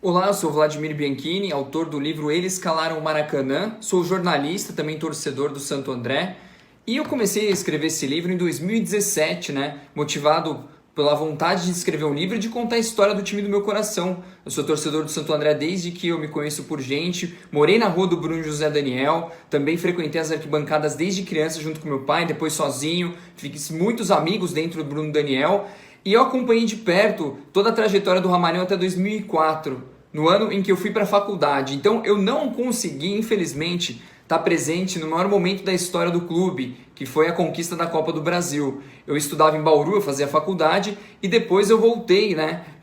Olá, eu sou Vladimir Bianchini, autor do livro Eles Calaram o Maracanã. Sou jornalista, também torcedor do Santo André. E eu comecei a escrever esse livro em 2017, motivado pela vontade de escrever um livro e de contar a história do time do meu coração. Eu sou torcedor do Santo André desde que eu me conheço por gente, morei na rua do Bruno José Daniel, também frequentei as arquibancadas desde criança junto com meu pai, depois sozinho, fiz muitos amigos dentro do Bruno Daniel e eu acompanhei de perto toda a trajetória do Ramalhão até 2004, no ano em que eu fui para a faculdade. Então eu não consegui, infelizmente, estar presente no maior momento da história do clube, que foi a conquista da Copa do Brasil. Eu estudava em Bauru, eu fazia faculdade, e depois eu voltei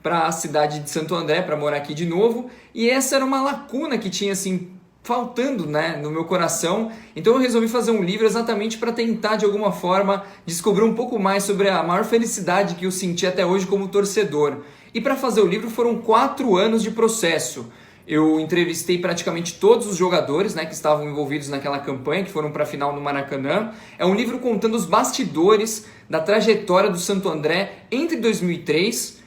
para a cidade de Santo André, para morar aqui de novo, e essa era uma lacuna que tinha assim, faltando no meu coração. Então eu resolvi fazer um livro exatamente para tentar, de alguma forma, descobrir um pouco mais sobre a maior felicidade que eu senti até hoje como torcedor. E para fazer o livro foram 4 anos de processo. Eu entrevistei praticamente todos os jogadores que estavam envolvidos naquela campanha, que foram para a final no Maracanã. É um livro contando os bastidores da trajetória do Santo André entre 2003,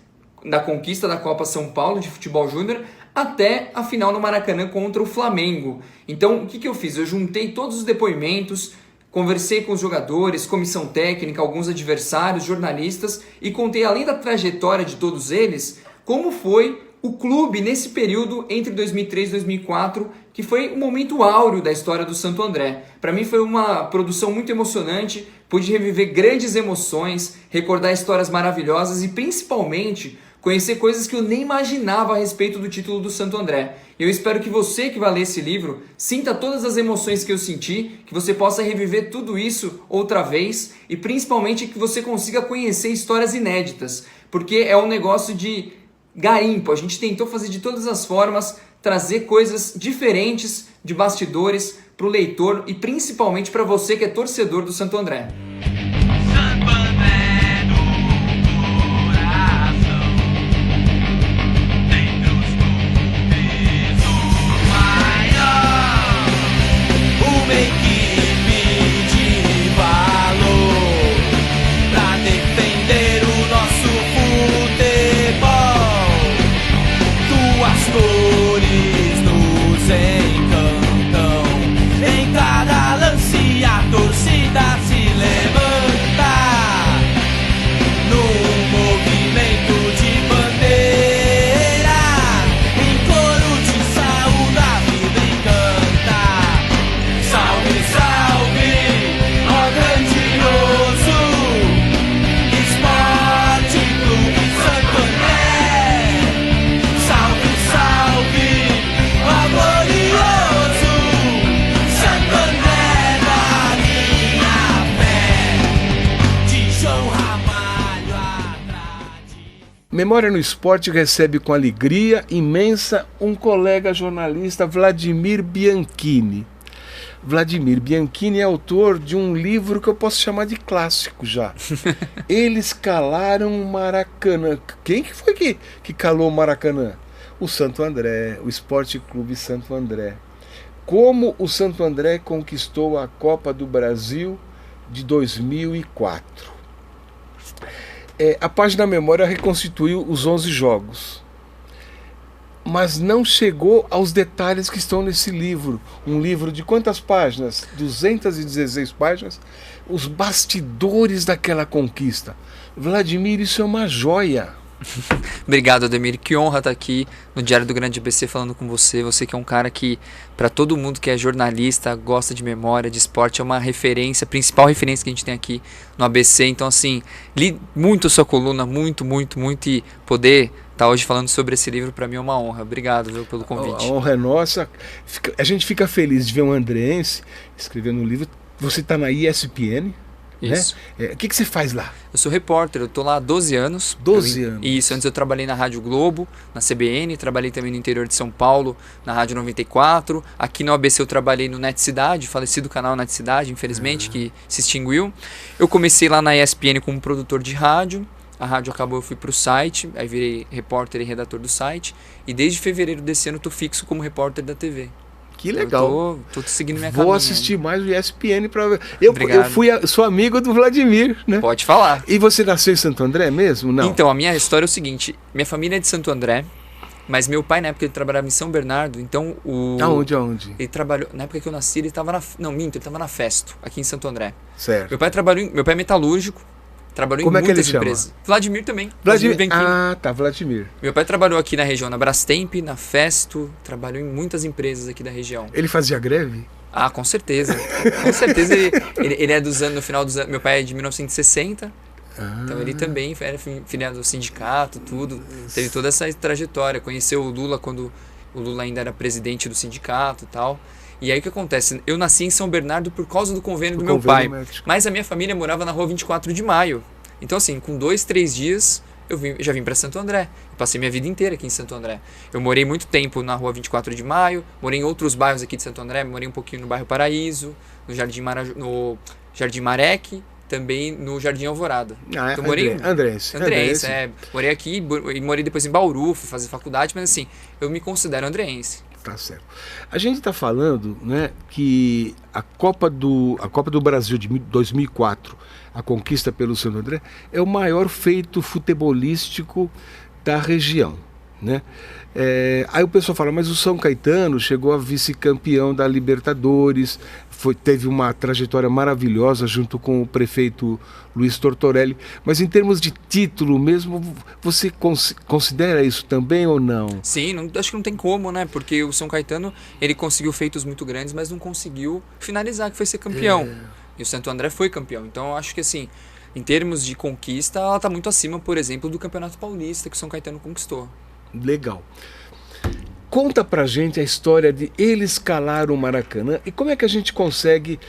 da conquista da Copa São Paulo de futebol júnior, até a final no Maracanã contra o Flamengo. Então, o que eu fiz? Eu juntei todos os depoimentos, conversei com os jogadores, comissão técnica, alguns adversários, jornalistas, e contei, além da trajetória de todos eles, como foi o clube nesse período entre 2003 e 2004, que foi um momento áureo da história do Santo André. Para mim foi uma produção muito emocionante, pude reviver grandes emoções, recordar histórias maravilhosas e principalmente conhecer coisas que eu nem imaginava a respeito do título do Santo André. Eu espero que você que vai ler esse livro sinta todas as emoções que eu senti, que você possa reviver tudo isso outra vez e principalmente que você consiga conhecer histórias inéditas, porque é um negócio de garimpo. A gente tentou fazer de todas as formas, trazer coisas diferentes de bastidores para o leitor e principalmente para você que é torcedor do Santo André. Santo André no coração, dentre os clubes o maior, uma equipe de valor pra defender o nosso futebol. Tuas cores nos encantam, em cada lance a torcida se levanta, num movimento de bandeira, em coro de saúde a vida encanta. Salve, salve, ó grandioso Esporte Clube Santo André. Salve, salve, ó glorioso Santo André da minha fé. De João Ramalho atrás de... Memória no Esporte recebe com alegria imensa um colega jornalista, Vladimir Bianchini. Vladimir Bianchini é autor de um livro que eu posso chamar de clássico já. Eles calaram o Maracanã. Quem que foi que calou o Maracanã? O Santo André, o Esporte Clube Santo André. Como o Santo André conquistou a Copa do Brasil de 2004. A página Memória reconstituiu os 11 jogos, mas não chegou aos detalhes que estão nesse livro. Um livro de quantas páginas? 216 páginas. Os bastidores daquela conquista. Vladimir, isso é uma joia. Obrigado, Ademir. Que honra estar aqui no Diário do Grande ABC falando com você. Você que é um cara que, para todo mundo que é jornalista, gosta de memória, de esporte, é uma referência, a principal referência que a gente tem aqui no ABC. Então, assim, li muito a sua coluna, muito, e poder estar hoje falando sobre esse livro, para mim é uma honra. Obrigado, viu, pelo convite. A honra é nossa. A gente fica feliz de ver um andreense escrevendo um livro. Você está na ESPN, Isso. O que você faz lá? Eu sou repórter, eu tô lá há 12 anos. 12 anos. Isso, antes eu trabalhei na Rádio Globo, na CBN, trabalhei também no interior de São Paulo, na Rádio 94. Aqui no ABC eu trabalhei no Net Cidade, falecido canal Net Cidade, infelizmente, que se extinguiu. Eu comecei lá na ESPN como produtor de rádio. A rádio acabou, eu fui pro site, aí virei repórter e redator do site. E desde fevereiro desse ano eu tô fixo como repórter da TV. Que legal. Tô seguindo minha Vou caminhada. assistir mais o ESPN para ver. Sou amigo do Vladimir, né? Pode falar. E você nasceu em Santo André mesmo? Não. Então, a minha história é o seguinte. Minha família é de Santo André. Mas meu pai, na época, ele trabalhava em São Bernardo, então Aonde? ele trabalhou, na época que eu nasci, ele estava ele estava na Festo, aqui em Santo André. Certo. Meu pai é metalúrgico, trabalhou Como em é que ele muitas chama? empresas. Vladimir também. Bianchini. Ah, tá, Vladimir. Meu pai trabalhou aqui na região, na Brastemp, na Festo, trabalhou em muitas empresas aqui da região. Ele fazia greve? Ah, com certeza. Com certeza ele é dos anos, no final dos anos. Meu pai é de 1960. Então ele também era filiado ao sindicato, tudo. Teve toda essa trajetória. Conheceu o Lula quando o Lula ainda era presidente do sindicato e tal. E aí o que acontece? Eu nasci em São Bernardo por causa do convênio do meu pai. Médico. Mas a minha família morava na rua 24 de Maio. Então assim, com 2, 3 dias eu já vim para Santo André. Eu passei minha vida inteira aqui em Santo André. Eu morei muito tempo na rua 24 de Maio, morei em outros bairros aqui de Santo André, morei um pouquinho no bairro Paraíso, no Jardim Marec, também no Jardim Alvorada. Ah, então, morei Andrense. morei aqui e morei depois em Bauru, fui fazer faculdade, mas assim, eu me considero andreense. Tá certo. A gente está falando, né, que a Copa do Brasil de 2004, a conquista pelo Santo André, é o maior feito futebolístico da região, né? Aí o pessoal fala, mas o São Caetano chegou a vice-campeão da Libertadores, teve uma trajetória maravilhosa junto com o prefeito Luiz Tortorelli, mas em termos de título mesmo, você considera isso também ou não? Sim, acho que não tem como, né? Porque o São Caetano, ele conseguiu feitos muito grandes, mas não conseguiu finalizar, que foi ser campeão. E o Santo André foi campeão. Então eu acho que assim, em termos de conquista, ela está muito acima, por exemplo, do Campeonato Paulista que o São Caetano conquistou. Legal. Conta pra gente a história de ele escalar o Maracanã e como é que a gente consegue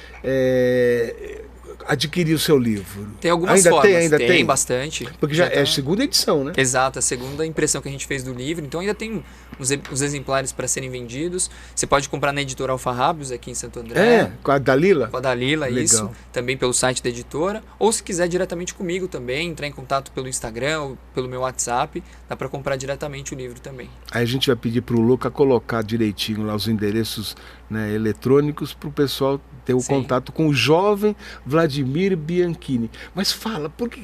adquirir o seu livro. Tem algumas formas, ainda tem bastante. Porque já é a segunda edição, né? Exato, a segunda impressão que a gente fez do livro. Então ainda tem os exemplares para serem vendidos. Você pode comprar na editora Alfarrábios aqui em Santo André. Com a Dalila? Com a Dalila, Legal. isso. Também pelo site da editora. Ou se quiser diretamente comigo também, entrar em contato pelo Instagram ou pelo meu WhatsApp, dá para comprar diretamente o livro também. Aí a gente vai pedir pro Luca colocar direitinho lá os endereços, né, eletrônicos para o pessoal ter o contato com o jovem Vladimir Bianchini. Mas fala, porque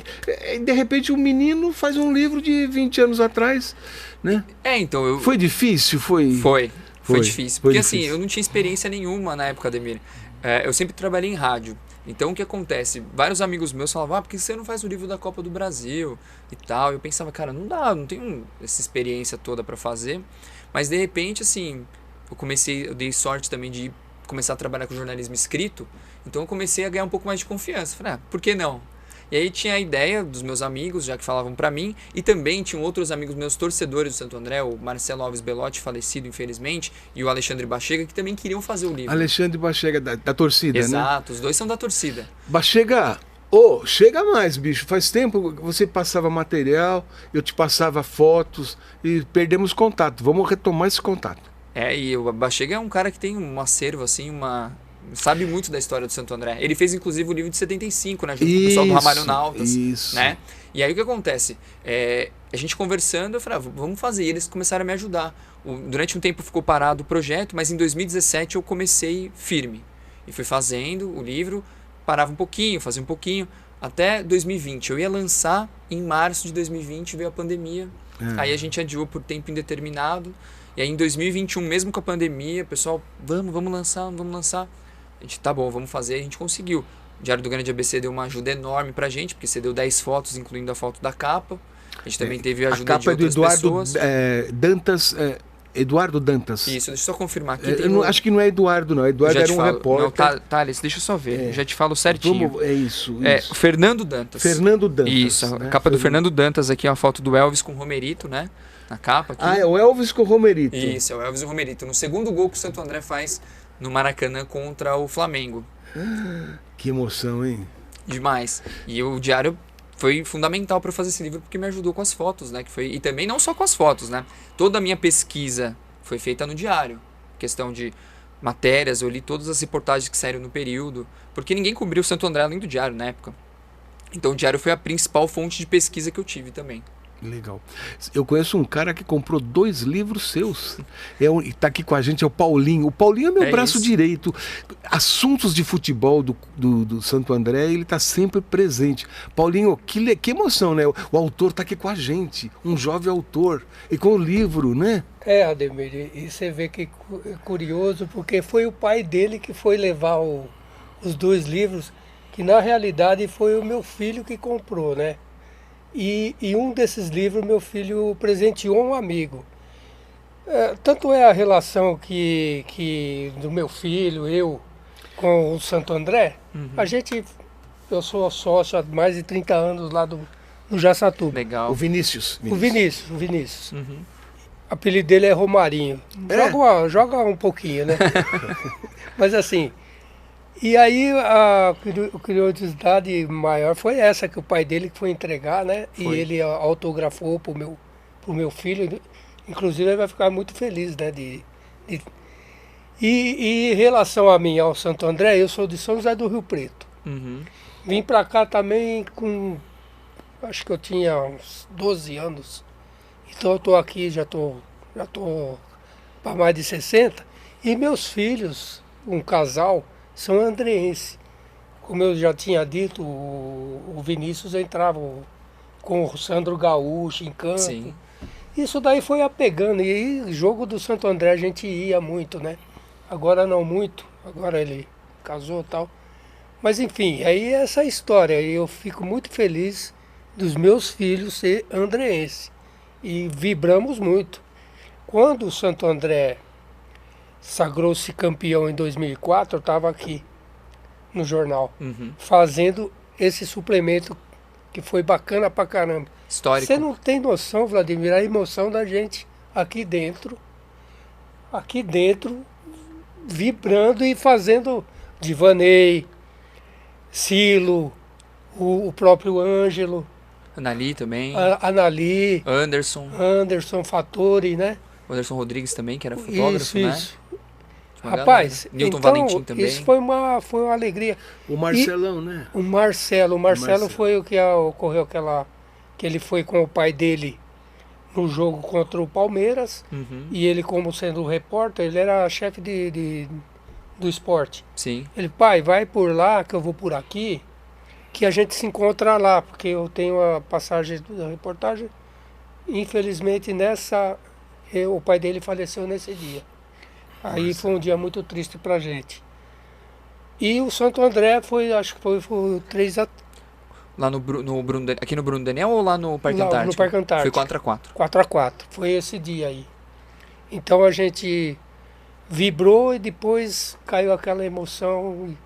de repente um menino faz um livro de 20 anos atrás, né? Então Foi difícil? Foi difícil. Porque assim, eu não tinha experiência nenhuma na época, Ademir. Eu sempre trabalhei em rádio. Então o que acontece? Vários amigos meus falavam, por que você não faz o livro da Copa do Brasil e tal? Eu pensava, cara, não dá, não tenho essa experiência toda para fazer. Mas de repente, assim, eu dei sorte também de começar a trabalhar com jornalismo escrito, então eu comecei a ganhar um pouco mais de confiança. Falei, por que não? E aí tinha a ideia dos meus amigos, já que falavam para mim, e também tinham outros amigos meus torcedores do Santo André, o Marcelo Alves Belotti, falecido infelizmente, e o Alexandre Bachega, que também queriam fazer o livro. Alexandre Bachega, da torcida, Exato, né? Exato, os dois são da torcida. Bachega, chega mais, bicho. Faz tempo que você passava material, eu te passava fotos e perdemos contato. Vamos retomar esse contato. E o Bachega é um cara que tem um acervo, assim, sabe muito da história do Santo André. Ele fez, inclusive, o livro de 75, né? Junto com o pessoal do Ramalho Nautas. Isso. Né? E aí o que acontece? A gente conversando, eu falei, vamos fazer. E eles começaram a me ajudar. Durante um tempo ficou parado o projeto, mas em 2017 eu comecei firme. E fui fazendo o livro, parava um pouquinho, fazia um pouquinho, até 2020. Eu ia lançar em março de 2020, veio a pandemia. Aí a gente adiou por tempo indeterminado. E aí em 2021, mesmo com a pandemia, o pessoal, vamos lançar. A gente, tá bom, vamos fazer, a gente conseguiu. O Diário do Grande ABC deu uma ajuda enorme pra gente, porque você deu 10 fotos, incluindo a foto da capa. A gente também teve a ajuda de outras pessoas. Eduardo Dantas. Isso, deixa eu só confirmar aqui. Acho que não é Eduardo, não. Eduardo era um repórter. Não, Thales, deixa eu só ver, eu já te falo certinho. Isso. O Fernando Dantas. Fernando Dantas. Isso, a capa do Fernando Dantas aqui é uma foto do Elvis com o Romerito, né? Na capa aqui. É o Elvis com o Romerito. Isso, é o Elvis e o Romerito. No segundo gol que o Santo André faz no Maracanã contra o Flamengo. Que emoção, hein? Demais. E o Diário foi fundamental para fazer esse livro porque me ajudou com as fotos, né? E também não só com as fotos, né? Toda a minha pesquisa foi feita no Diário. Questão de matérias, eu li todas as reportagens que saíram no período, porque ninguém cobriu o Santo André além do Diário na época. Então o Diário foi a principal fonte de pesquisa que eu tive também. Legal. Eu conheço um cara que comprou 2 livros seus. E tá aqui com a gente, é o Paulinho. O Paulinho é meu braço isso. direito. Assuntos de futebol do Santo André, ele tá sempre presente. Paulinho, que emoção, né? O autor tá aqui com a gente, um jovem autor, e com o livro, né? Ademir, e você vê que é curioso, porque foi o pai dele que foi levar os 2 livros, que na realidade foi o meu filho que comprou, né? E um desses livros meu filho presenteou um amigo. Tanto é a relação que do meu filho, eu, com o Santo André, eu sou sócio há mais de 30 anos lá no Jaçatuba. Legal. O Vinícius. O Vinícius. O apelido dele é Romarinho. Joga um pouquinho, né? Mas assim, e aí a curiosidade maior foi essa, que o pai dele foi entregar, né? E ele autografou pro meu filho. Inclusive ele vai ficar muito feliz, né? E em relação a mim, ao Santo André, eu sou de São José do Rio Preto. Vim pra cá também acho que eu tinha uns 12 anos. Então eu tô aqui, já tô para mais de 60. E meus filhos, um casal, são andreenses. Como eu já tinha dito, o Vinícius entrava com o Sandro Gaúcho em campo. Sim. Isso daí foi apegando. E aí, jogo do Santo André a gente ia muito, né? Agora não muito. Agora ele casou e tal. Mas enfim, aí é essa história. E eu fico muito feliz dos meus filhos ser andreense. E vibramos muito. Quando o Santo André sagrou-se campeão em 2004, eu estava aqui no jornal, fazendo esse suplemento que foi bacana pra caramba. Histórico. Você não tem noção, Vladimir, a emoção da gente aqui dentro, vibrando e fazendo Divanei, Silo, o próprio Ângelo, Anali também. Anali, Anderson Fattori, né? O Anderson Rodrigues também, que era fotógrafo, né? Isso. Uma Rapaz, galera. Newton então, Valentim também. isso foi uma alegria. O Marcelão, né? O Marcelo foi o que ocorreu que ele foi com o pai dele no jogo contra o Palmeiras, e ele, como sendo repórter, ele era chefe do esporte. Sim. Ele, pai, vai por lá, que eu vou por aqui, que a gente se encontra lá, porque eu tenho a passagem da reportagem. Infelizmente, o pai dele faleceu nesse dia. Aí foi um dia muito triste pra gente. E o Santo André acho que foi 3-4. Lá aqui no Bruno Daniel ou lá no Parque Antártico? No Parque Antártico. Foi 4x4. 4-4. Foi esse dia aí. Então a gente vibrou e depois caiu aquela emoção.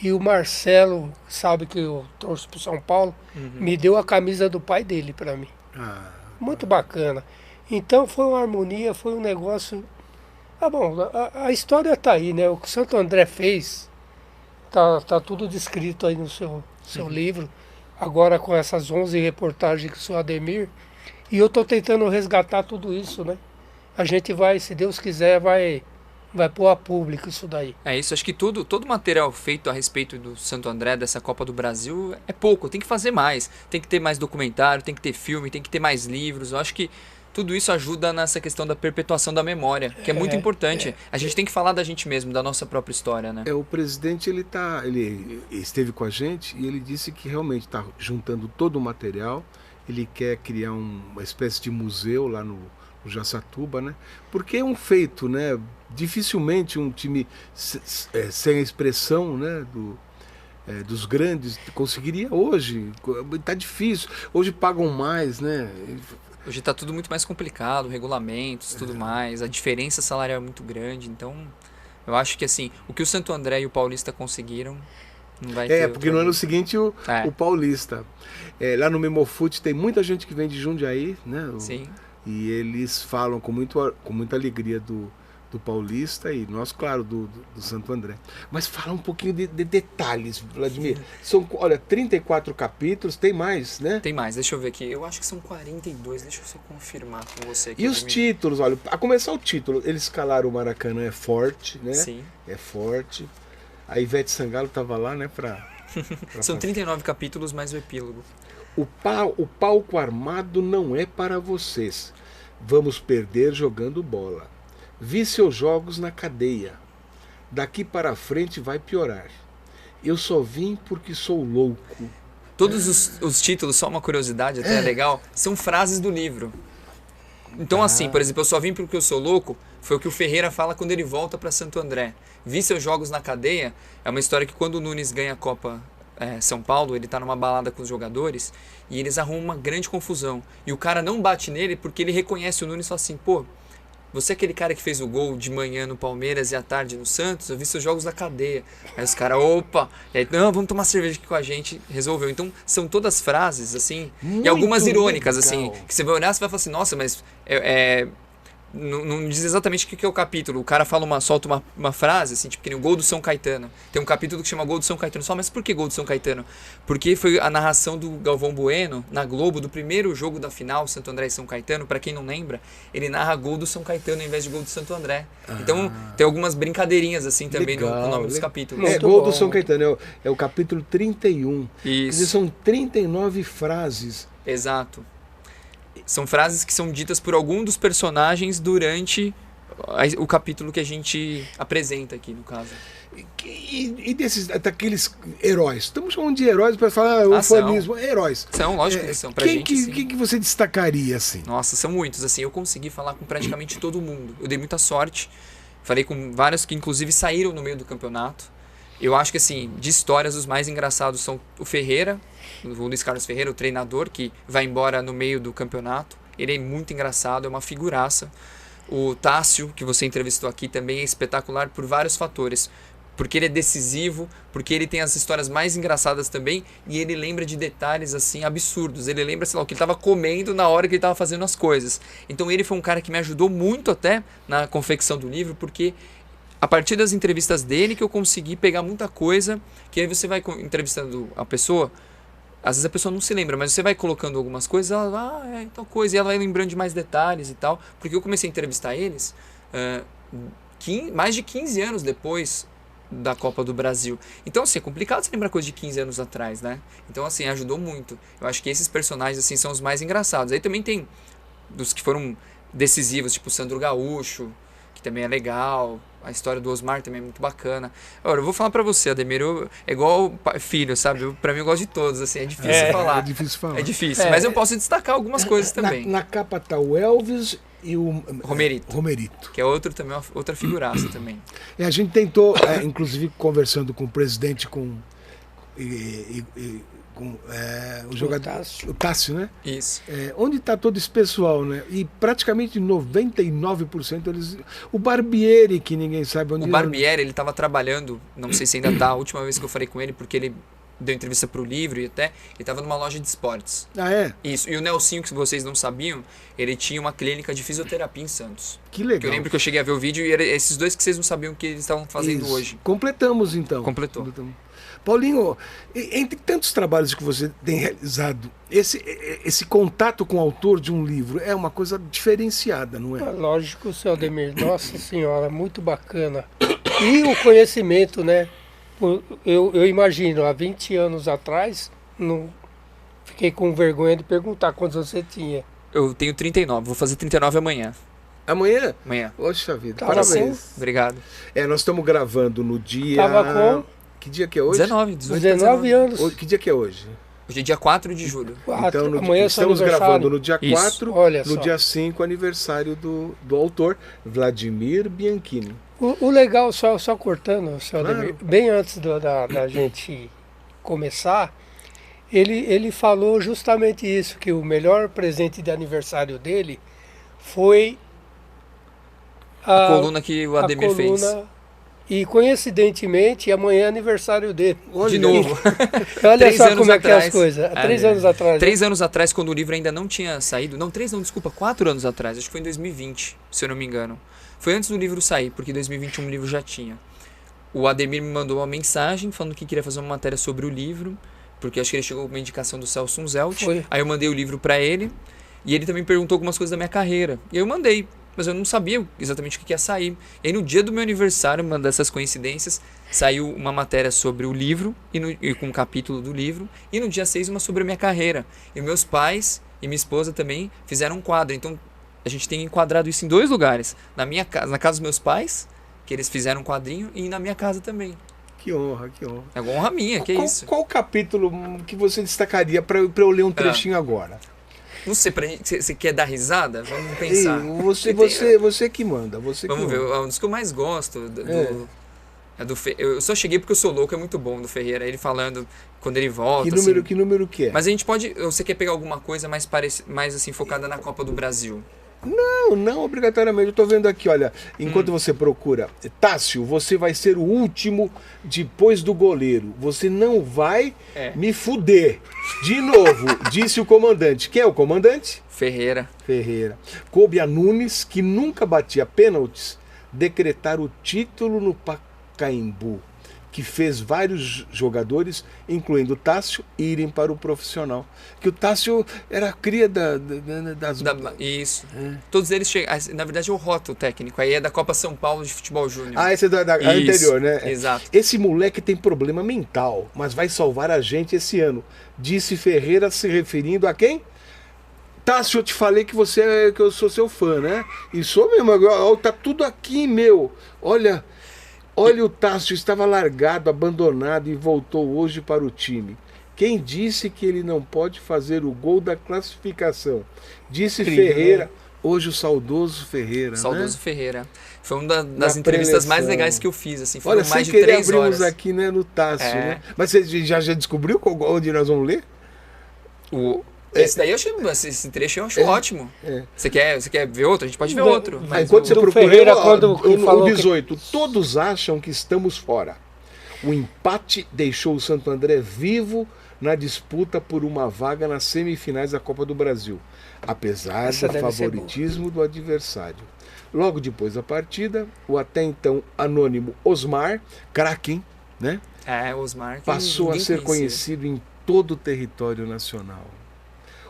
E o Marcelo, sabe que eu torço pro São Paulo, me deu a camisa do pai dele pra mim. Muito bacana. Então foi uma harmonia, foi um negócio... bom, a história tá aí, né? O que o Santo André fez, tá tudo descrito aí no seu livro. Agora com essas 11 reportagens que o senhor Ademir. E eu tô tentando resgatar tudo isso, né? A gente vai, se Deus quiser, vai pôr a público isso daí. É isso, acho que todo material feito a respeito do Santo André, dessa Copa do Brasil, é pouco, tem que fazer mais. Tem que ter mais documentário, tem que ter filme, tem que ter mais livros. Eu acho que tudo isso ajuda nessa questão da perpetuação da memória, que é muito importante. A gente tem que falar da gente mesmo, da nossa própria história, né? O presidente, ele esteve com a gente e ele disse que realmente está juntando todo o material. Ele quer criar uma espécie de museu lá no Jaçatuba, né? Porque é um feito, né? Dificilmente um time sem a expressão, né? Dos grandes conseguiria hoje. Está difícil. Hoje pagam mais, né? Hoje está tudo muito mais complicado, regulamentos, tudo mais, a diferença salarial é muito grande, então eu acho que assim, o que o Santo André e o Paulista conseguiram, não vai ter porque no ano seguinte o Paulista. Lá no Memofute tem muita gente que vem de Jundiaí, né? Sim. E eles falam com muita alegria do Paulista e nós, claro, do Santo André. Mas fala um pouquinho de detalhes, Vladimir. São, 34 capítulos, tem mais, né? Tem mais, deixa eu ver aqui. Eu acho que são 42, deixa eu só confirmar com você aqui. E os títulos, olha, a começar o título, eles escalaram o Maracanã, é forte, né? Sim. É forte. A Ivete Sangalo estava lá, né, São 39 capítulos mais o epílogo. O palco armado não é para vocês. Vamos perder jogando bola. Vi seus jogos na cadeia. Daqui para frente vai piorar. Eu só vim porque sou louco. Todos os títulos, só uma curiosidade até legal, são frases do livro. Então assim, por exemplo, eu só vim porque eu sou louco, foi o que o Ferreira fala quando ele volta para Santo André. Vi seus jogos na cadeia, é uma história que quando o Nunes ganha a Copa São Paulo, ele tá numa balada com os jogadores e eles arrumam uma grande confusão. E o cara não bate nele porque ele reconhece o Nunes e fala assim, pô, você é aquele cara que fez o gol de manhã no Palmeiras e à tarde no Santos, eu vi seus jogos na cadeia. Aí os caras, opa, e aí, não, vamos tomar cerveja aqui com a gente, resolveu. Então são todas frases, assim, e algumas irônicas, legal. assim, que você vai olhar e vai falar assim, nossa, mas não diz exatamente o que é o capítulo. O cara solta uma frase, assim, tipo que nem o Gol do São Caetano. Tem um capítulo que chama Gol do São Caetano. Só, mas por que Gol do São Caetano? Porque foi a narração do Galvão Bueno, na Globo, do primeiro jogo da final, Santo André e São Caetano. Pra quem não lembra, ele narra Gol do São Caetano ao invés de Gol do Santo André. Então, tem algumas brincadeirinhas, assim, também no nome dos capítulos. É, Gol do São Caetano, é o capítulo 31. Quer dizer, Isso, são 39 frases. exato. São frases que são ditas por algum dos personagens durante o capítulo que a gente apresenta aqui, no caso. E daqueles heróis? Estamos chamando de heróis para falar ufanismo. Heróis. São, lógico que são. Pra Quem gente, sim. que você destacaria assim? Nossa, são muitos. Assim, eu consegui falar com praticamente todo mundo. Eu dei muita sorte. Falei com vários que, inclusive, saíram no meio do campeonato. Eu acho que, assim, de histórias, os mais engraçados são o Ferreira, o Luiz Carlos Ferreira, o treinador, que vai embora no meio do campeonato. Ele é muito engraçado, é uma figuraça. O Tássio, que você entrevistou aqui, também é espetacular por vários fatores. Porque ele é decisivo, porque ele tem as histórias mais engraçadas também, e ele lembra de detalhes, assim, absurdos. Ele lembra, sei lá, o que ele estava comendo na hora que ele estava fazendo as coisas. Então ele foi um cara que me ajudou muito até na confecção do livro, porque a partir das entrevistas dele que eu consegui pegar muita coisa, que aí você vai entrevistando a pessoa, às vezes a pessoa não se lembra, mas você vai colocando algumas coisas, ela é tal coisa, e ela vai lembrando de mais detalhes e tal, porque eu comecei a entrevistar eles mais de 15 anos depois da Copa do Brasil. Então, assim, é complicado você lembrar coisa de 15 anos atrás, né? Então, assim, ajudou muito. Eu acho que esses personagens, assim, são os mais engraçados. Aí também tem dos que foram decisivos, tipo o Sandro Gaúcho, que também é legal. A história do Osmar também é muito bacana. Agora, eu vou falar pra você, Ademir, é igual filho, sabe? Pra mim, eu gosto de todos, assim, é difícil falar. É difícil falar. É difícil, mas eu posso destacar algumas coisas também. Na capa tá o Elvis e o Romerito. Que é outro também, outra figuraça também. E a gente tentou, inclusive conversando com o presidente, com o jogador, o Tássio, né? Isso. Onde está todo esse pessoal, né? E praticamente 99% eles... O Barbieri, que ninguém sabe onde... O Barbieri, ele estava trabalhando, não sei se ainda tá, a última vez que eu falei com ele, porque ele deu entrevista para o livro e até ele estava numa loja de esportes. Ah, é? Isso. E o Nelsinho, que vocês não sabiam, ele tinha uma clínica de fisioterapia em Santos. Que legal. Que eu lembro que eu cheguei a ver o vídeo e era esses dois que vocês não sabiam o que eles estavam fazendo hoje. Completamos, então. Completou. Paulinho, entre tantos trabalhos que você tem realizado, esse contato com o autor de um livro é uma coisa diferenciada, não é? Lógico, seu Ademir. Nossa Senhora, muito bacana. E o conhecimento, né? Eu imagino, há 20 anos atrás, não fiquei com vergonha de perguntar quantos você tinha. Eu tenho 39, vou fazer 39 amanhã. Amanhã? Amanhã. Poxa vida, Tava parabéns. Obrigado. Nós estamos gravando no dia... Tava com... Que dia que é hoje? 19 anos. Que dia que é hoje? Hoje é dia 4 de julho. Então, Amanhã estamos gravando no dia 4, Olha no só. dia 5, aniversário do autor, Vladimir Bianchini. O legal, só cortando, seu Claro. Ademir, bem antes da gente começar, ele falou justamente isso, que o melhor presente de aniversário dele foi A coluna que o Ademir fez. E coincidentemente, amanhã é aniversário dele. De novo. Olha 3 só anos como é que é atrás. as coisas. 3 anos atrás. 3 anos atrás, quando o livro ainda não tinha saído. Não, 3 não, desculpa, 4 anos atrás. Acho que foi em 2020, se eu não me engano. Foi antes do livro sair, porque em 2021 o livro já tinha. O Ademir me mandou uma mensagem falando que queria fazer uma matéria sobre o livro, porque acho que ele chegou com uma indicação do Celso Unzelt. Foi. Aí eu mandei o livro pra ele, e ele também perguntou algumas coisas da minha carreira. E aí eu mandei. mas eu não sabia exatamente o que ia sair. E aí no dia do meu aniversário, uma dessas coincidências, saiu uma matéria sobre o livro, e com um capítulo do livro, e no dia 6 uma sobre a minha carreira. E meus pais e minha esposa também fizeram um quadro. Então a gente tem enquadrado isso em 2 lugares. Na minha casa, na casa dos meus pais, que eles fizeram um quadrinho, e na minha casa também. Que honra, que honra. É uma honra minha, que é isso. Qual capítulo que você destacaria para eu ler um trechinho agora? Não sei, você quer dar risada? Vamos pensar. Você que manda. Vamos ver, um dos que eu mais gosto eu só cheguei porque eu sou louco, é muito bom, do Ferreira. Ele falando quando ele volta. Que número que é? Mas a gente pode. Você quer pegar alguma coisa mais assim, focada na Copa do Brasil? Não obrigatoriamente. Eu tô vendo aqui, olha, enquanto você procura, Tássio, você vai ser o último depois do goleiro. Você não vai me fuder. De novo, disse o comandante. Quem é o comandante? Ferreira. Coube a Nunes, que nunca batia pênaltis, decretar o título no Pacaembu, que fez vários jogadores, incluindo o Tássio, irem para o profissional. Que o Tássio era cria das... Isso. Todos eles chegam. Na verdade é o Rota, o técnico. Aí é da Copa São Paulo de Futebol Júnior. Ah, esse é da anterior, né? Exato. Esse moleque tem problema mental, mas vai salvar a gente esse ano. Disse Ferreira, se referindo a quem? Tássio, eu te falei que eu sou seu fã, né? E sou mesmo. Tá tudo aqui, meu. Olha, o Tássio estava largado, abandonado e voltou hoje para o time. Quem disse que ele não pode fazer o gol da classificação? Disse Ferreira, hoje o saudoso Ferreira. Saudoso, né? Ferreira. Foi uma das entrevistas mais legais que eu fiz, assim. Foram Olha, mais sem de querer 3 abrimos horas. aqui, né, no Tássio, né? Mas você já descobriu onde nós vamos ler? Esse daí eu acho, esse trecho eu acho ótimo. Você quer ver outro? A gente pode ver outro. Mas enquanto você procura, Ferreira, quando falou o 18, todos acham que estamos fora. O empate deixou o Santo André vivo na disputa por uma vaga nas semifinais da Copa do Brasil, apesar Essa do deve ser favoritismo do adversário. Logo depois da partida, o até então anônimo Osmar, craque, hein, né? Osmar. Que Passou a ninguém ser conhecia. conhecido em todo o território nacional.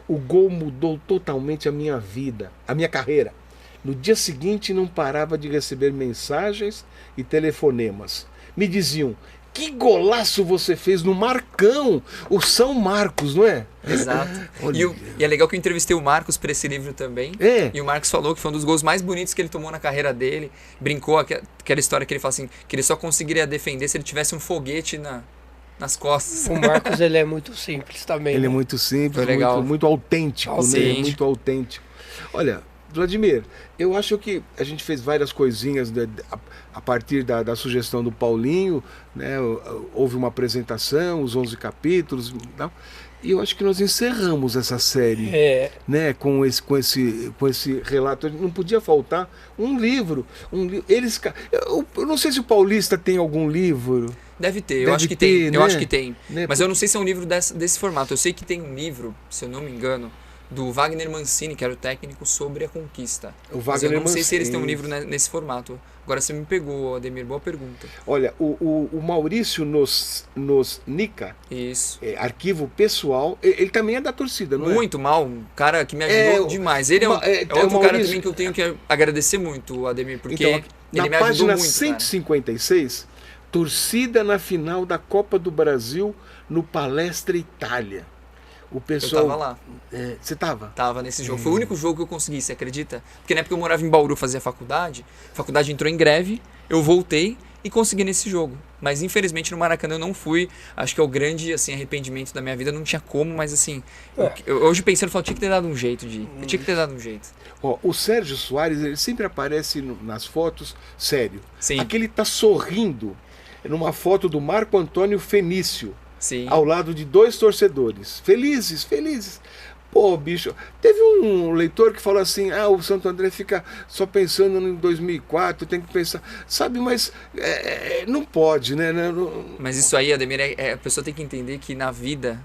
O gol mudou totalmente a minha vida, a minha carreira. No dia seguinte não parava de receber mensagens e telefonemas. Me diziam, que golaço você fez no Marcão, o São Marcos, não é? Exato. Olha. E é legal que eu entrevistei o Marcos para esse livro também. E o Marcos falou que foi um dos gols mais bonitos que ele tomou na carreira dele. Brincou aquela história que ele fala assim, que ele só conseguiria defender se ele tivesse um foguete nas costas. O Marcos, ele é muito simples também. Ele é né? muito simples, Foi legal. muito autêntico, né? Sim. Muito autêntico. Olha, Vladimir, eu acho que a gente fez várias coisinhas a partir da sugestão do Paulinho, né? Houve uma apresentação, os 11 capítulos, não? E eu acho que nós encerramos essa série, né? Com esse relato. Não podia faltar um livro. Eu não sei se o Paulista tem algum livro. Deve ter, eu Deve acho que ter, tem. né? Eu acho que tem. Né? Mas eu não sei se é um livro desse formato. Eu sei que tem um livro, se eu não me engano, do Wagner Mancini, que era o técnico, sobre a conquista. O Mas eu Wagner não sei se eles têm um Mancini. livro nesse formato. Agora você me pegou, Ademir, boa pergunta. Olha, o Maurício Nica, Isso. arquivo pessoal, ele também é da torcida, não é? Muito mal, um cara que me ajudou demais. Ele é outro cara Maurício- também que eu tenho que agradecer muito, o Ademir, porque Então, ele me na ajudou página muito, cara. 156, torcida na final da Copa do Brasil no Palestra Itália. O Eu pessoal... tava lá. Você tava? Tava nesse jogo. Foi o único jogo que eu consegui, você acredita? Porque na época eu morava em Bauru, fazia faculdade. A faculdade entrou em greve, eu voltei e consegui nesse jogo. Mas infelizmente no Maracanã eu não fui. Acho que é o grande assim, arrependimento da minha vida. Não tinha como, mas assim... Hoje pensando, eu falo, tinha que ter dado um jeito de ir. Eu tinha que ter dado um jeito. Ó, o Sérgio Soares, ele sempre aparece nas fotos sério. Sim. Aqui ele tá sorrindo numa foto do Marco Antônio Fenício. Sim. Ao lado de 2 torcedores. Felizes, felizes. Pô, bicho, teve um leitor que falou assim, o Santo André fica só pensando em 2004, tem que pensar... Sabe, mas não pode, né? Mas isso aí, Ademir, a pessoa tem que entender que na vida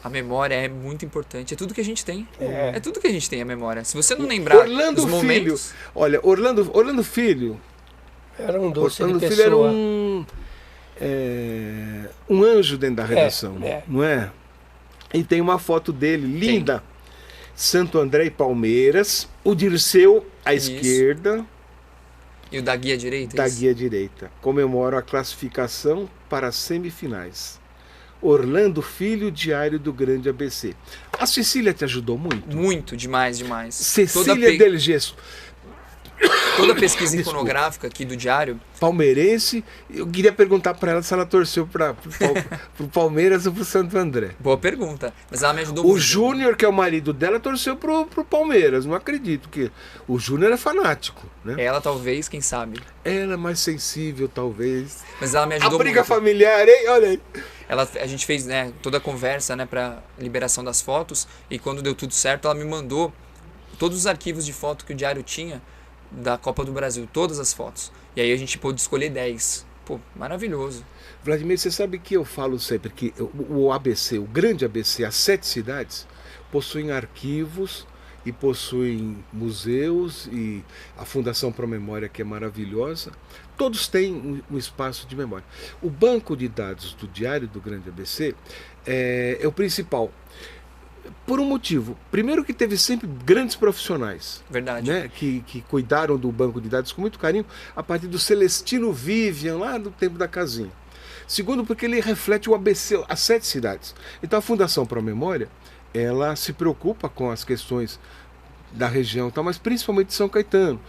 a memória é muito importante. É tudo que a gente tem. É tudo que a gente tem, a memória. Se você não lembrar Orlando dos Filho, momentos... olha, Orlando Filho... Era um doce Orlando de Filho era pessoa. um anjo dentro da redação, é. não é? E tem uma foto dele, linda. Santo André e Palmeiras. O Dirceu À Isso. esquerda, E o da guia direita? da isso? guia direita, comemoram a classificação para as semifinais. Orlando Filho, Diário do Grande ABC. A Cecília te ajudou muito? Muito, demais, demais. Cecília Del Gesso, Toda pesquisa Desculpa. iconográfica aqui do Diário, palmeirense. Eu queria perguntar para ela se ela torceu para o Palmeiras ou para o Santo André. boa pergunta, mas ela me ajudou O muito. Júnior, que é o marido dela, torceu pro Palmeiras. Não acredito que o Júnior é fanático, né? Ela talvez, quem sabe. Ela é mais sensível, talvez. Mas ela me A ajudou briga muito. familiar, hein? Olha aí. A gente fez, né, toda a conversa, né, para liberação das fotos, e quando deu tudo certo, ela me mandou todos os arquivos de foto que o Diário tinha da Copa do Brasil, todas as fotos. E aí a gente pôde escolher 10. Pô, maravilhoso. Vladimir, você sabe que eu falo sempre que o ABC, o grande ABC, as 7 cidades, possuem arquivos e possuem museus e a Fundação Pro Memória, que é maravilhosa. Todos têm um espaço de memória. O banco de dados do Diário do Grande ABC é o principal. Por um motivo. Primeiro que teve sempre grandes profissionais, Verdade. né, que cuidaram do banco de dados com muito carinho, a partir do Celestino Vivian, lá do tempo da casinha. Segundo, porque ele reflete o ABC, as 7 cidades. Então a Fundação Pro Memória, ela se preocupa com as questões da região, tal, mas principalmente de São Caetano.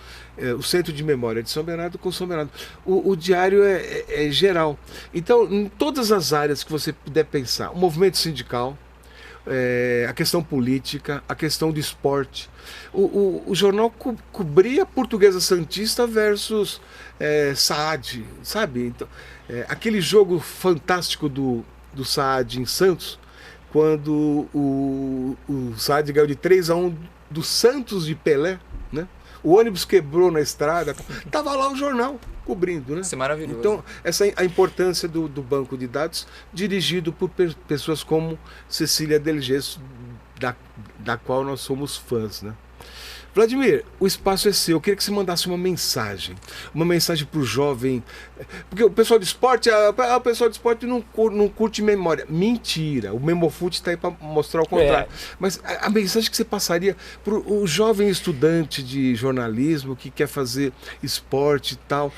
O Centro de Memória de São Bernardo com São Bernardo. O Diário é geral. Então, em todas as áreas que você puder pensar, o movimento sindical, a questão política, a questão do esporte. O jornal cobria Portuguesa Santista versus Saad, sabe? Então, aquele jogo fantástico do Saad em Santos, quando o Saad ganhou de 3-1 do Santos de Pelé, né? O ônibus quebrou na estrada, tava lá o jornal cobrindo, né? Isso é maravilhoso. Então, essa é a importância do banco de dados, dirigido por pessoas como Cecília Del Gesso, da qual nós somos fãs, né? Vladimir, o espaço é seu. Eu queria que você mandasse uma mensagem para o jovem. Porque o pessoal de esporte, o pessoal de esporte não curte memória. Mentira, o Memofute está aí para mostrar o contrário. Mas a mensagem que você passaria para o jovem estudante de jornalismo que quer fazer esporte e tal,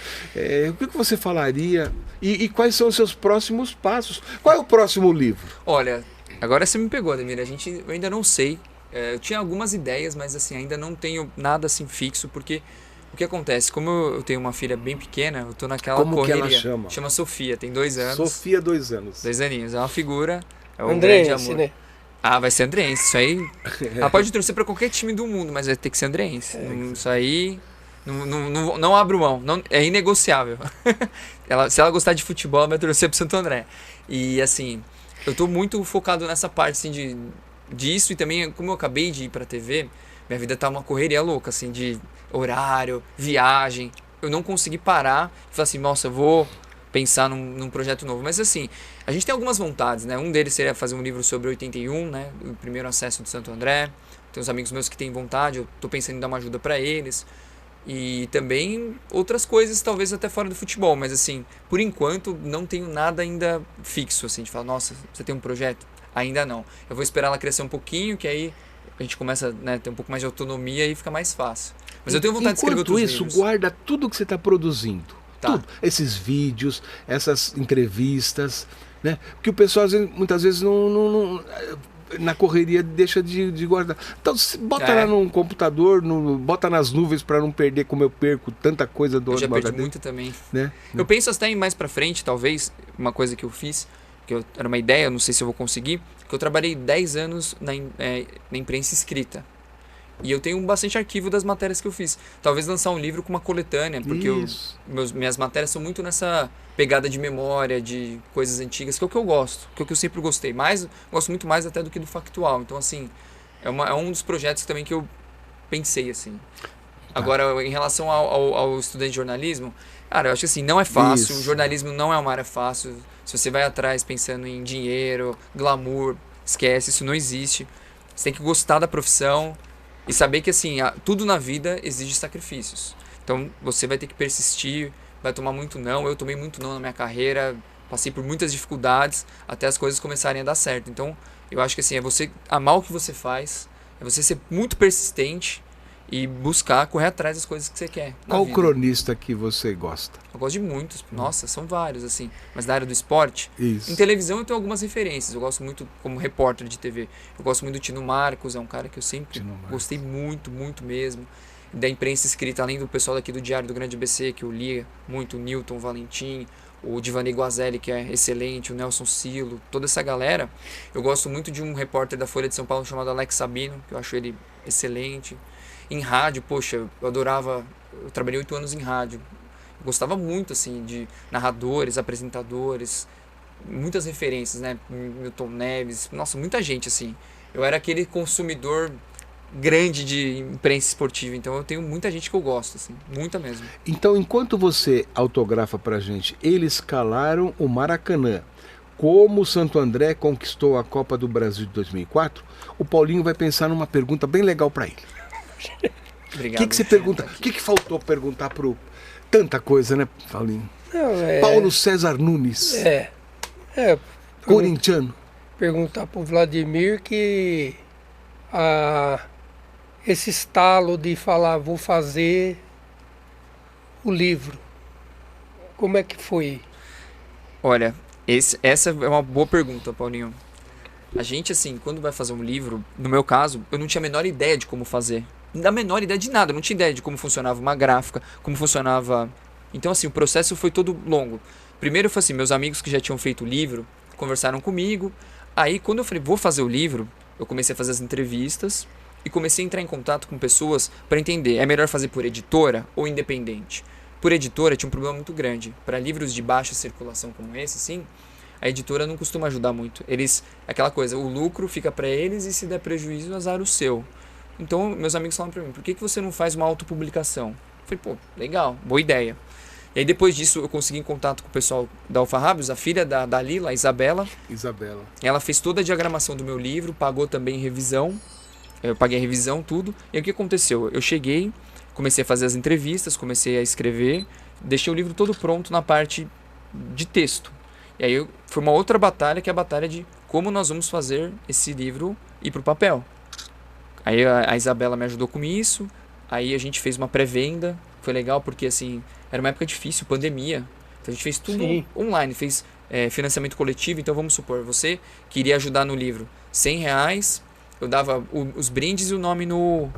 o que você falaria? E quais são os seus próximos passos? Qual é o próximo livro? Olha, agora você me pegou, Ademir. Eu ainda não sei. Eu tinha algumas ideias, mas assim, ainda não tenho nada assim fixo, porque o que acontece? Como eu tenho uma filha bem pequena, eu tô naquela Como que correria. ela chama? Chama Sofia, tem 2 anos. Sofia, 2 anos. 2 aninhos, é uma figura, é um grande André, amor. né? Ah, vai ser andrense, isso aí. Ela pode torcer pra qualquer time do mundo, mas vai ter que ser andrense. Isso aí não abro mão, é inegociável. Se ela gostar de futebol, ela vai torcer pro Santo André. E assim, eu tô muito focado nessa parte assim disso, e também, como eu acabei de ir pra TV, minha vida tá uma correria louca, assim, de horário, viagem. Eu não consegui parar e falar assim, nossa, eu vou pensar num projeto novo. Mas assim, a gente tem algumas vontades, né? Um deles seria fazer um livro sobre 81, né? O primeiro acesso de Santo André. Tem uns amigos meus que têm vontade, eu tô pensando em dar uma ajuda pra eles. E também outras coisas, talvez até fora do futebol. Mas assim, por enquanto, não tenho nada ainda fixo, assim, de falar, nossa, você tem um projeto? Ainda não. Eu vou esperar ela crescer um pouquinho, que aí a gente começa, né, ter um pouco mais de autonomia e fica mais fácil. Mas eu tenho vontade de escrever outros isso, livros. guarda tudo que você está produzindo. Tá. Tudo. Esses vídeos, essas entrevistas, né? Porque o pessoal muitas vezes não na correria deixa de guardar. Então bota lá num computador, bota nas nuvens para não perder, como eu perco tanta coisa do Eu já perdi HD, muito também. né? Eu penso até em mais pra frente, talvez, uma coisa que eu fiz, era uma ideia, não sei se eu vou conseguir, que eu trabalhei 10 anos na imprensa escrita. E eu tenho bastante arquivo das matérias que eu fiz. Talvez lançar um livro com uma coletânea, porque minhas matérias são muito nessa pegada de memória, de coisas antigas, que é o que eu gosto, que é o que eu sempre gostei. Gosto muito mais até do que do factual. Então, assim, é um dos projetos também que eu pensei, assim. Agora, em relação ao estudante de jornalismo, cara, eu acho que assim, não é fácil, o jornalismo não é uma área fácil. Se você vai atrás pensando em dinheiro, glamour, esquece, isso não existe. Você tem que gostar da profissão e saber que assim, tudo na vida exige sacrifícios. Então você vai ter que persistir, vai tomar muito não. Eu tomei muito não na minha carreira, passei por muitas dificuldades até as coisas começarem a dar certo. Então eu acho que assim, é você amar o que você faz, é você ser muito persistente e buscar, correr atrás das coisas que você quer. na Qual vida. cronista que você gosta? Eu gosto de muitos. Nossa, são vários, assim. Mas da área do esporte, Isso. em televisão eu tenho algumas referências. Eu gosto muito, como repórter de TV, eu gosto muito do Tino Marcos, é um cara que eu sempre Tino Marcos. gostei muito, muito mesmo. Da imprensa escrita, além do pessoal daqui do Diário do Grande ABC, que eu lia muito, o Newton Valentim, o Divanei Guazelli, que é excelente, o Nelson Silo, toda essa galera. Eu gosto muito de um repórter da Folha de São Paulo chamado Alex Sabino, que eu acho ele excelente. Em rádio, poxa, eu adorava, eu trabalhei 8 anos em rádio. Eu gostava muito, assim, de narradores, apresentadores, muitas referências, né? Milton Neves, nossa, muita gente, assim. Eu era aquele consumidor grande de imprensa esportiva, então eu tenho muita gente que eu gosto, assim, muita mesmo. Então, enquanto você autografa pra gente, eles escalaram o Maracanã. Como o Santo André conquistou a Copa do Brasil de 2004, o Paulinho vai pensar numa pergunta bem legal pra ele. O Obrigado. que você pergunta? O que faltou perguntar pro... Tanta coisa, né, Paulinho? Não, Paulo César Nunes, É, corintiano. perguntar pro Vladimir que esse estalo de falar, vou fazer o livro, como é que foi? Olha, essa é uma boa pergunta, Paulinho. A gente, assim, quando vai fazer um livro, no meu caso, eu não tinha a menor ideia de como fazer. A menor ideia de nada, eu não tinha ideia de como funcionava uma gráfica, como funcionava... Então, assim, o processo foi todo longo. Primeiro foi assim, meus amigos que já tinham feito o livro, conversaram comigo. Aí, quando eu falei, vou fazer o livro, eu comecei a fazer as entrevistas e comecei a entrar em contato com pessoas para entender, é melhor fazer por editora ou independente? Por editora tinha um problema muito grande. Para livros de baixa circulação como esse, assim, a editora não costuma ajudar muito. Eles, aquela coisa, o lucro fica para eles e se der prejuízo, azar o seu. Então, meus amigos falaram para mim, por que você não faz uma autopublicação? Eu falei, pô, legal, boa ideia. E aí depois disso eu consegui em contato com o pessoal da Alfarrábios, a filha da Lila, a Isabela. Isabela. Ela fez toda a diagramação do meu livro, pagou também revisão. Eu paguei a revisão, tudo. E aí o que aconteceu? Eu cheguei, comecei a fazer as entrevistas, comecei a escrever, deixei o livro todo pronto na parte de texto. E aí foi uma outra batalha, que é a batalha de como nós vamos fazer esse livro ir para o papel. Aí a Isabela me ajudou com isso, aí a gente fez uma pré-venda, foi legal porque assim, era uma época difícil, pandemia, então a gente fez tudo Sim. online, fez financiamento coletivo, então vamos supor, você queria ajudar no livro R$100, eu dava os brindes e o nome no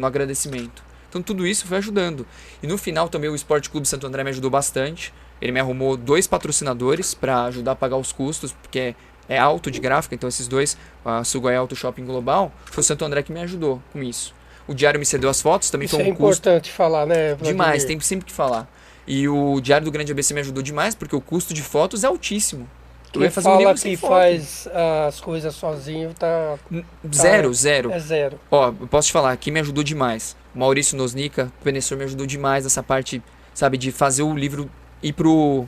agradecimento. Então tudo isso foi ajudando. E no final também o Esporte Clube Santo André me ajudou bastante, ele me arrumou 2 patrocinadores para ajudar a pagar os custos, porque é alto de gráfica, então esses dois, a Sugoia Auto Shopping Global, foi o Santo André que me ajudou com isso. O Diário me cedeu as fotos, também Isso foi é um custo importante falar, né, Vladimir? demais, tem sempre que falar. E o Diário do Grande ABC me ajudou demais, porque o custo de fotos é altíssimo. Eu Quem ia fazer um fala livro que sem foto. faz as coisas sozinho tá Zero. é zero. Ó, eu posso te falar, quem me ajudou demais. O Maurício Nosnica, o Benessor me ajudou demais nessa parte, sabe, de fazer o livro ir pro...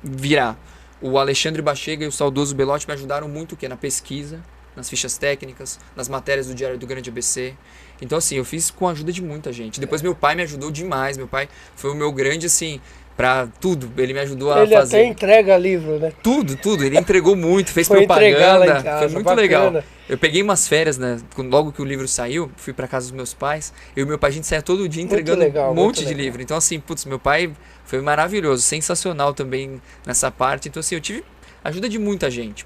virar. O Alexandre Bachega e o saudoso Belotti me ajudaram muito o quê? Na pesquisa, nas fichas técnicas, nas matérias do Diário do Grande ABC. Então, assim, eu fiz com a ajuda de muita gente. Depois meu pai me ajudou demais. Meu pai foi o meu grande, assim, pra tudo. Ele me ajudou a Ele fazer... até entrega livro, né? Tudo. Ele entregou muito, fez Foi entregar lá em propaganda. casa, Foi muito bacana. legal. Eu peguei umas férias, né? Logo que o livro saiu, fui pra casa dos meus pais. Eu e meu pai, a gente saía todo dia Muito entregando legal, um muito monte de legal. livro. Então, assim, putz, meu pai foi maravilhoso, sensacional também nessa parte. Então, assim, eu tive ajuda de muita gente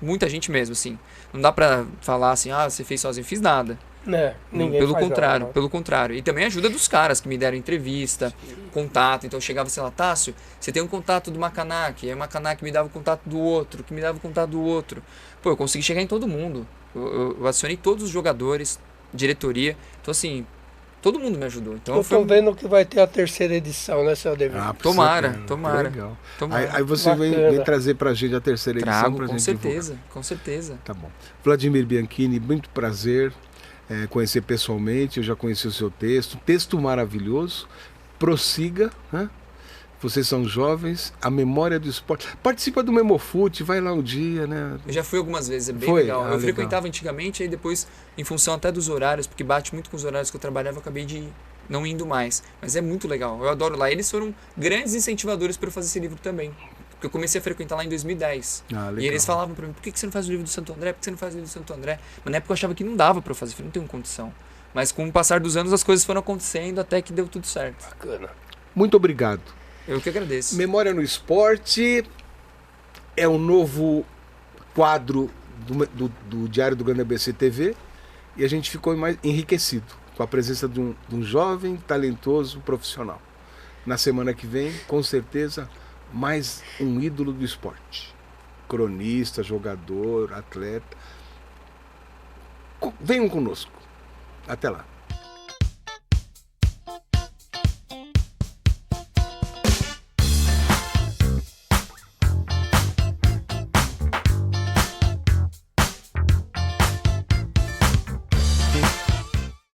mesmo, assim. Não dá pra falar assim, você fez sozinho, fiz nada. Né? Ninguém Pelo faz contrário, nada, não. pelo contrário. E também a ajuda dos caras que me deram entrevista, contato. Então eu chegava, sei lá, Tássio, você tem um contato do Macanak, aí o Macanak me dava o contato do outro, que me dava o contato do outro. Pô, eu consegui chegar em todo mundo. Eu acionei todos os jogadores, diretoria. Então assim, todo mundo me ajudou. Então Eu foi tô vendo que vai ter a 3ª edição, né, seu Ademir? Ah, precisa Tomara, ter, né? tomara. Legal. Tomara. Aí você vem Bacana. trazer pra gente a 3ª edição Trago, pra com gente certeza, com certeza. divulgar. Tá bom. Vladimir Bianchini, muito prazer conhecer pessoalmente. Eu já conheci o seu texto maravilhoso. Prossiga, né? Vocês são jovens, a memória do esporte. Participa do Memofute, vai lá um dia, né? Eu já fui algumas vezes, é bem Foi? legal. Ah, Eu legal. frequentava antigamente, aí depois, em função até dos horários, porque bate muito com os horários que eu trabalhava, eu acabei de não indo mais. Mas é muito legal, eu adoro lá. Eles foram grandes incentivadores para eu fazer esse livro também. Porque eu comecei a frequentar lá em 2010. Ah, legal. E eles falavam para mim, por que você não faz o livro do Santo André? Por que você não faz o livro do Santo André? Mas na época eu achava que não dava para eu fazer, eu falei, não tenho condição. Mas com o passar dos anos as coisas foram acontecendo até que deu tudo certo. Bacana. Muito obrigado. Eu que agradeço. Memória no Esporte é um novo quadro do Diário do Grande ABC TV e a gente ficou mais enriquecido com a presença de um jovem, talentoso profissional. Na semana que vem, com certeza, mais um ídolo do esporte. Cronista, jogador, atleta. Venham conosco. Até lá.